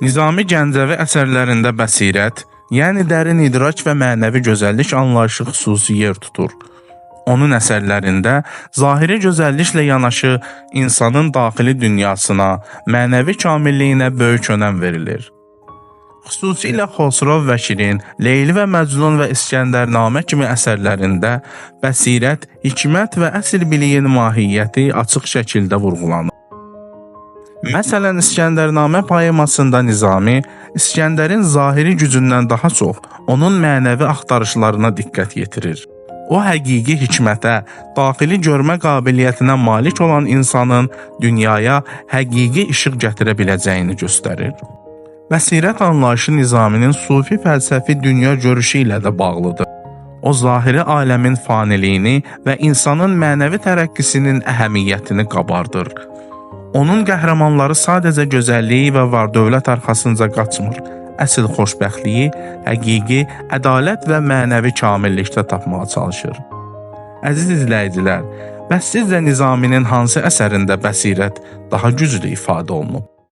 Nizami Gəncəvi əsərlərində bəsirət, yəni dərin idrak və mənəvi gözəllik anlayışı xüsusi yer tutur. Onun əsərlərində zahiri gözəlliklə yanaşı insanın daxili dünyasına, mənəvi kamilliyinə böyük önəm verilir. Xüsusilə Xosrov və Şirin, Leyli və Məcnun və İskəndərnamə kimi əsərlərində bəsirət, hikmət və əsl biliyin mahiyyəti açıq şəkildə vurğulanır. Məsələn, İskəndərnamə poemasında Nizami, İskəndərin zahiri gücündən daha çox onun mənəvi axtarışlarına diqqət yetirir. O, həqiqi hikmətə, daxili görmə qabiliyyətinə malik olan insanın dünyaya həqiqi işıq gətirə biləcəyini göstərir. Bəsirət anlayışı Nizaminin sufi fəlsəfi dünya görüşü ilə də bağlıdır. O, zahiri aləmin faniliyini və insanın mənəvi tərəqqisinin əhəmiyyətini qabardır. Onun qəhrəmanları sadəcə gözəlliyi və var-dövlət arxasınca qaçmır. Əsl xoşbəxtliyi, həqiqi, ədalət və mənəvi kamillikdə tapmağa çalışır. Əziz izləyicilər, bəs sizcə Nizaminin hansı əsərində bəsirət daha güclü ifadə olunub?